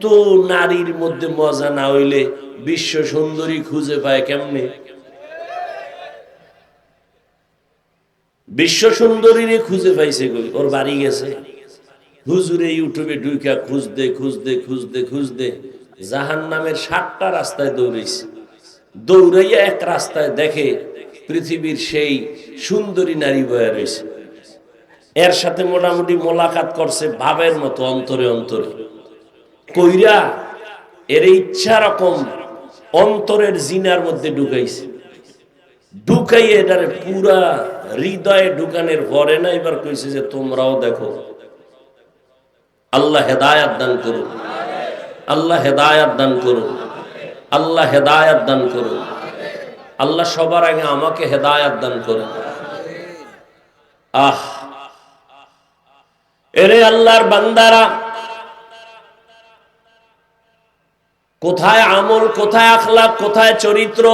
এত নারীর মধ্যে মজা না হইলে বিশ্ব সুন্দরী খুঁজে পায় কেমনে? বিশ্ব সুন্দরীরে খুঁজে পাইছে কই? ওর বাড়ি গেছে হুজুরে ইউটিউবে ঢুইকা খুঁজতে খুঁজতে খুঁজতে খুঁজতে জাহান্নামের ৭টা রাস্তায় দৌড়াইছে। দৌড়াইয়া এক রাস্তায় দেখে পৃথিবীর সেই সুন্দরী নারী বয়া রয়েছে। এর সাথে মোটামুটি মোলাকাত করছে ভাবের মতো অন্তরে অন্তরে কইরা এর ইচ্ছা রকম অন্তরের জিনার মধ্যে ঢুকাইছে। ঢুকাইয়ে এটারে পুরা হৃদয়ে ঢুকানোর পরে না এবার কইছে যে তোমরাও দেখো। আল্লাহ হেদায়াত দান করুন, আল্লাহ হেদায়াত দান করুন, আল্লাহ হেদায়াত দান করুন। আল্লাহ সবার আগে আমাকে হেদায়াত দান করুন। আহ এরে আল্লাহর বান্দারা, কোথায় আমল, কোথায় আখলাক, কোথায় চরিত্র?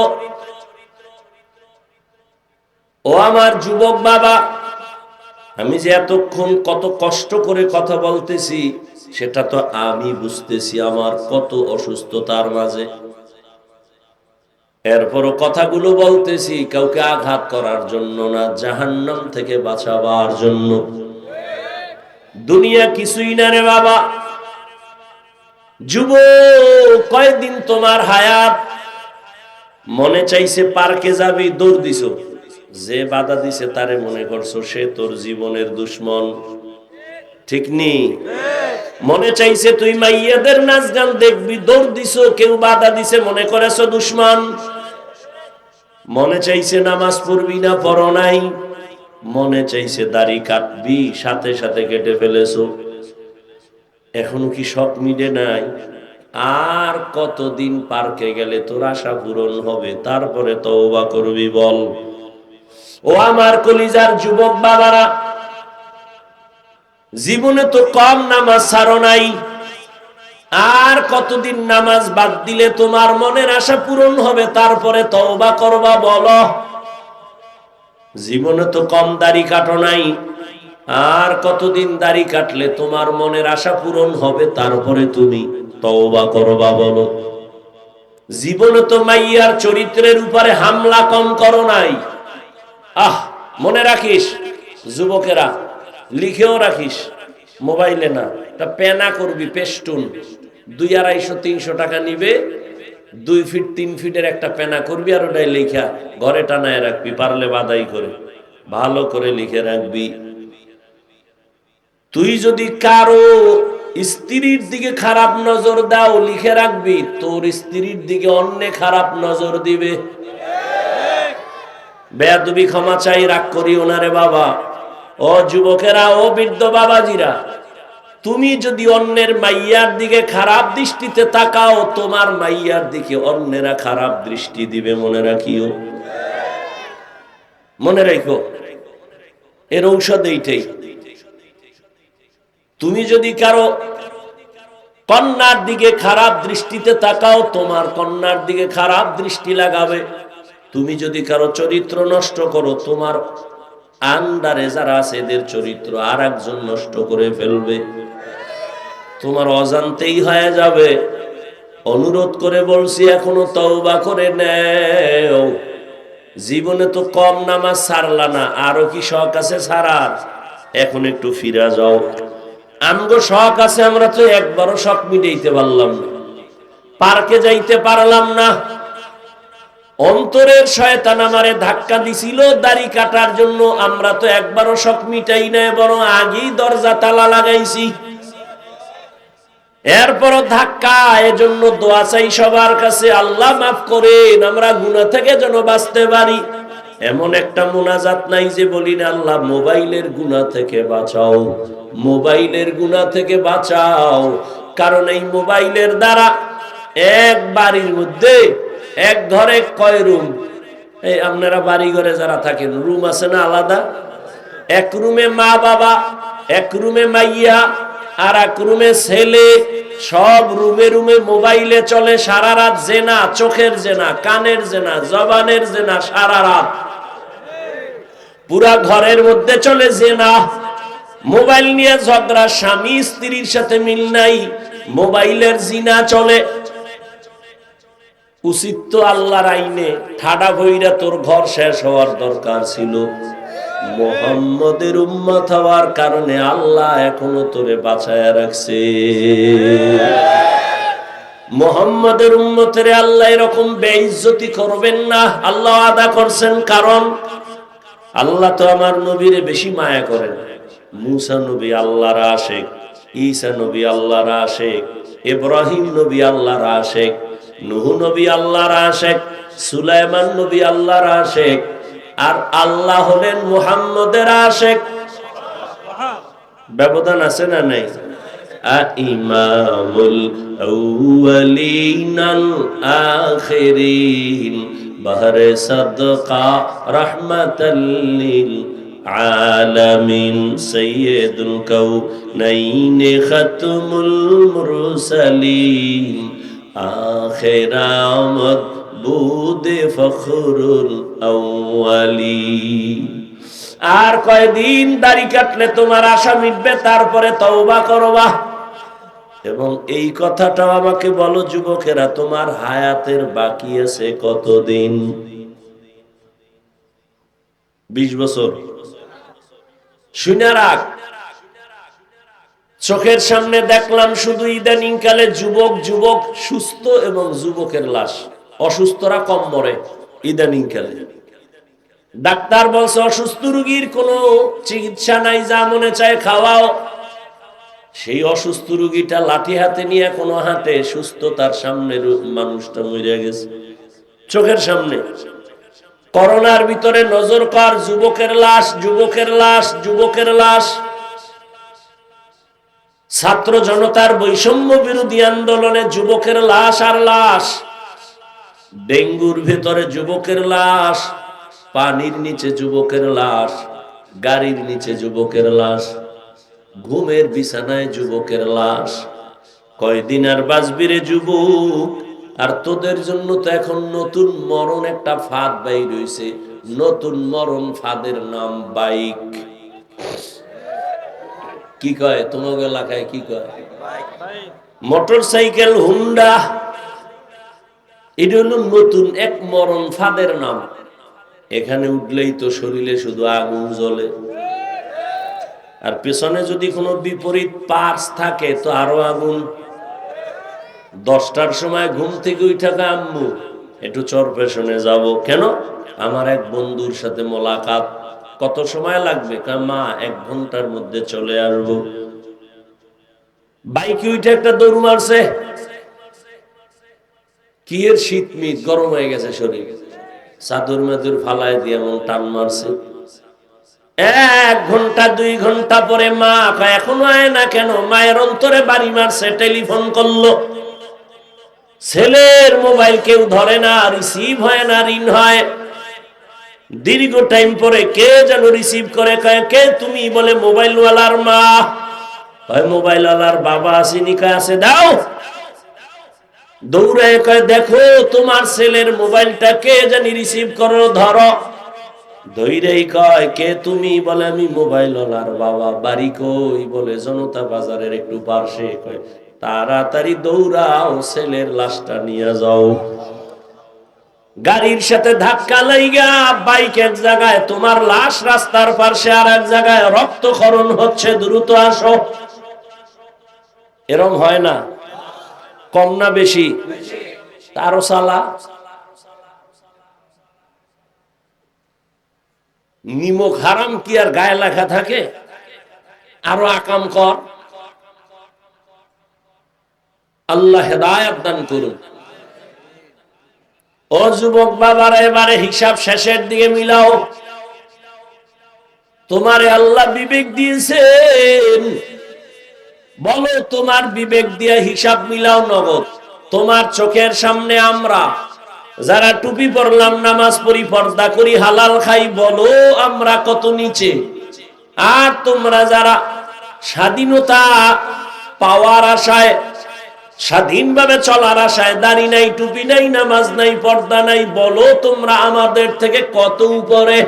ও আমার যুবক বাবা, আমি যে এতক্ষণ কত কষ্ট করে কথা বলতেছি সেটা তো আমি বুঝতেছি আমার কত অসুস্থতার মাঝে। এরপরও কথাগুলো বলতেছি কাউকে আঘাত করার জন্য না, জাহান্নাম থেকে বাঁচাবার জন্য। দুনিয়া কিছুই না রে বাবা। যুবক, কয়দিন তোমার হায়াত? মনে চাইছে পার্কে যাবি, দৌড় দিছো। যে বাধা দিছে তারে মনে করছো সে তোর জীবনের দুশ্মন, ঠিক নি? মনে চাইছে তুই মাইয়াদের নাচ গান দেখবি, দৌড় দিছো। কেউ বাধা দিছে, মনে করেছো দুশ্মন। মনে চাইছে নামাজ পড়বি না, পড়ো নাই। মনে চাইছে দাড়ি কাটবি, সাথে সাথে কেটে ফেলেছো। এখনো কি শখ মিটে নাই? আর কতদিন পার্কে গেলে তোর আশা পূরণ হবে? তারপরে তওবা করবি বল। ও আমার কলিজার যুবক বাবারা, জীবনে তো কম নামাজ ছাড়ো নাই। আর কতদিন নামাজ বাদ দিলে তোমার মনের আশা পূরণ হবে? তারপরে তওবা করবা বলো। জীবনে তো কম দাড়ি কাটো নাই। আর কতদিন দাড়ি কাটলে তোমার মনের আশা পূরণ হবে? তারপরে তুমি তওবা করবা বলো। জীবনে তো মাইয়ার চরিত্রের উপরে হামলা কম করো নাই। আহ, মনে রাখিস যুবকেরা, লিখেও রাখিস মোবাইলে না, তা পেনা করবি, পেস্টুন 200-250-300 টাকা নিবে। 2 ফিট 3 ফিটের একটা পেনা করবি, আর ওটাই লেখা ঘরে টানায় রাখবি, পারলে বাদাই করে ভালো করে লিখে রাখবি। তুই যদি কারো স্ত্রীর দিকে খারাপ নজর দাও, লিখে রাখবি তোর স্ত্রীর দিকে অন্য খারাপ নজর দিবে। বেয়াদবি ক্ষমা চাই, রাগ করিও না রে বাবা। ও যুবকেরা, ও বৃদ্ধ বাবাজিরা, তুমি যদি অন্যের মাইয়ার দিকে খারাপ দৃষ্টিতে তাকাও, তোমার মাইয়ার দিকে অন্যেরা খারাপ দৃষ্টি দিবে। মনে রাখিও, মনে রাখো, এর ঔষধ এইটাই। তুমি যদি কারো কন্যার দিকে খারাপ দৃষ্টিতে তাকাও, তোমার কন্যার দিকে খারাপ দৃষ্টি লাগাবে। তুমি যদি কারো চরিত্র নষ্ট করো, তোমার আন্ডারে যারা আছে এদের চরিত্র আর একজন নষ্ট করে ফেলবে। তোমার অজান্তেই হয়ে যাবে। অনুরোধ করে বলছি, এখনো তওবা করে নেও। জীবনে তো কম নামাজ ছাড়লা না, আরো কি শখ আছে ছাড়ার? এখন একটু ফিরে যাও। আমগো শখ আছে, আমরা তো একবারও শখ মিটাইতে পারলাম না, পার্কে যাইতে পারলাম না। অন্তরের শয়তান আমারে ধাক্কা দিছিল দাড়ি কাটার জন্য, আমরা তো একবারও শখ মিটাই নাই, বরং আগেই দরজা তালা লাগাইছি। এরপরও ধাক্কা। এজন্য দোয়া চাই সবার কাছে, আল্লাহ মাফ করেন, আমরা গুনাহ থেকে যেন বাঁচতে পারি। এমন একটা মুনাজাত নাই যে বলি না আল্লাহ মোবাইলের গুনাহ থেকে বাঁচাও, মোবাইলের গুনাহ থেকে বাঁচাও। কারণ এই মোবাইলের দ্বারা এক বাড়ির মধ্যে, এক ঘরে কয় রুম? এই আপনারা বাড়ি ঘরে যারা থাকেন, রুম আছে না আলাদা? এক রুমে মা বাবা, এক রুমে মাইয়া, আর এক রুমে ছেলে। সব রুমে রুমে মোবাইলে চলে সারা রাত জেনা, চোখের জেনা, কানের জেনা, জবানের জেনা, সারা রাত পুরা ঘরের মধ্যে চলে জেনা। মোবাইল নিয়ে ঝগড়া, স্বামী স্ত্রীর সাথে মিল নাই, মোবাইলের জিনা চলে, উচিত তো আল্লাহর আইনে ঠাডা ভইরা তোর ঘর শেষ হওয়ার দরকার ছিল। মুহাম্মদের উম্মত হওয়ার কারণে আল্লাহ এখনো তোরে বাঁচায়া রাখছে। মুহাম্মদের উম্মতের আল্লাহ এরকম বেইজ্জতি করবেন না, আল্লাহ আদা করছেন। কারণ আল্লাহ তো আমার নবীরে বেশি মায়া করেন। মুসা নবী আল্লাহর আশিক, ঈসা নবী আল্লাহর আশিক, ইব্রাহিম নবী আল্লাহর আশিক, নূহ নবী আল্লাহর আশিক, সুলাইমান নবী আল্লাহর আশিক, আর আল্লাহ হলেন মুহাম্মদের আশিক। ব্যবধান আছে না নাই? ইমামুল আউয়ালিন আল আখিরিন বাহরে সাদকা রাহমাতাল লিল আলামিন সাইয়্যিদুল কাউনাইন খাতমুল মুরসালিন আখিরামত বুদে ফখরুল আউয়ালিন। আর কয়দিন দাড়ি কাটলে তোমার আশা মিটবে, তারপরে তওবা করবা। এবং এই কথাটাও আমাকে বলো যুবকেরা, তোমার হায়াতের বাকি আছে কতদিন? 20 বছর। শুনে রাখ, চোখের সামনে দেখলাম শুধু ইদানিং কালে যুবক যুবক সুস্থ এবং যুবকের লাশ। অসুস্থরা কম মরে ইদানিং কালে। ডাক্তার বলছে অসুস্থ রোগীর কোনো চিকিৎসা নাই, যা মনে চায় খাওয়াও। সেই অসুস্থ রোগীটা লাঠি হাতে নিয়ে কোনো হাতে, সুস্থতার সামনে মানুষটা মরে গেছে চোখের সামনে। করোনার ভিতরে নজর কর, যুবকের লাশ, যুবকের লাশ, যুবকের লাশ। ছাত্র জনতার বৈষম্য বিরোধী আন্দোলনে যুবকের লাশ আর লাশ। ডেঙ্গুর ভেতরে যুবকের লাশ, পানির নিচে যুবকের লাশ, গাড়ির নিচে যুবকের লাশ, ঘুমের বিছানায় যুবকের লাশ। কয়দিন আর বাঁচবি রে যুবক? আর তোদের জন্য তো এখন নতুন মরণ একটা ফাঁদ বাইর হইছে। নতুন মরণ ফাঁদের নাম বাইক। কি কয় তোমার এলাকায়? কি কয়? Motor cycle, Honda. এটা হলো নতুন এক মরণ ফাঁদের নাম। এখানে উঠলেই তো শরীরে শুধু আগুন জ্বলে, আর পেছনে যদি কোনো বিপরীত পার্স থাকে তো আরো আগুন। 10টার সময় ঘুম থেকে উঠা আম্মু একটু চরপেশনে যাব। কেন? আমার এক বন্ধুর সাথে মোলাকাত। কত সময় লাগবে? মা 1 ঘন্টার মধ্যে চলে আসবো। বাইকে উঠে একটা দৌড় মারছে। কি এর শীত মিট, গরম হয়ে গেছে শরীর, চাদর মাদুর ফালায় দিয়ে এমন টান মারছে। 1 ঘন্টা 2 ঘন্টা পরে মা এখনো আয় না কেন? মায়ের অন্তরে বাড়ি মারছে। টেলিফোন করলো, ছেলের মোবাইল কেউ ধরে না, রিসিভ হয় না, রিং হয়। দীর্ঘ টাইম পরে কে যেন রিসিভ করে, কে তুমি? বলে মোবাইলওয়ালার মা। মোবাইলওয়ালার বাবা আসেনি? আছে, দাও। দৌড়ে কয় দেখো তোমার ছেলের মোবাইলটা কে জানি রিসিভ করো, ধরো। ধৈরেই কয় কে তুমি? বলে আমি মোবাইলওয়ালার বাবা। বাড়ি কই? বলে জনতা বাজারের একটু পাশে। কয় তাড়াতাড়ি দৌড়াও, ছেলের লাশটা নিয়ে যাও। গাড়ির সাথে ধাক্কা লাইগা বাইক এক জায়গায়, তোমার লাশ রাস্তার পাশে আর এক জায়গায়, রক্তক্ষরণ হচ্ছে, দ্রুত আসো। এরম হয় না? কম না বেশি? তারও সালা। নিমক হারাম কি আর গায়ে লেখা থাকে? আরো আকাম কর। আল্লাহ হেদায়েত দান করুন। ও যুবক বাবারা, এবারে হিসাব শেষের দিকে মিলাও। তোমারে আল্লাহ বিবেক দিয়েছেন, বলো তোমার বিবেক দিয়ে হিসাব মিলাও নগদ। তোমার চোখের সামনে আমরা যারা টুপি পরলাম, নামাজ পড়ি, পর্দা করি, হালাল খাই, বলো আমরা কত নিচে। আর তোমরা যারা স্বাধীনতা পাওয়ার আশায়, স্বাধীনভাবে চলার আশায়, দাড়ি নাই, টুপি নাই, নামাজ নাই, পর্দা নাই, বলো তোমরা আমাদের থেকে কত উপরে।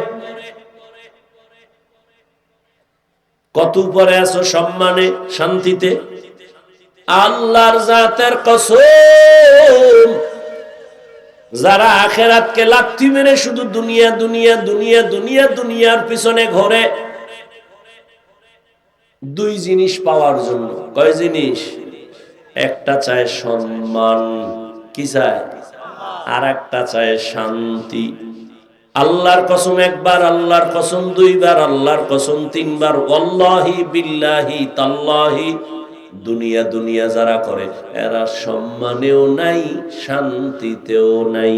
কত উপরে আছো সম্মানে, শান্তিতে? আল্লাহর জাতের কসম, যারা আখিরাতকে লাথি মেরে শুধু দুনিয়া দুনিয়া দুনিয়া দুনিয়া দুনিয়ার পিছনে ঘোরে, দুই জিনিস পাওয়ার জন্য। কয় জিনিস? একটা চায় সম্মান, কি চায়? আর একটা চায় শান্তি। আল্লাহর কসম একবার, আল্লাহর কসম দুইবার, আল্লাহর কসম তিনবার, ওয়াল্লাহি বিল্লাহি তাল্লাহি, দুনিয়া দুনিয়া যারা করে এরা সম্মানেও নাই, শান্তিতেও নাই।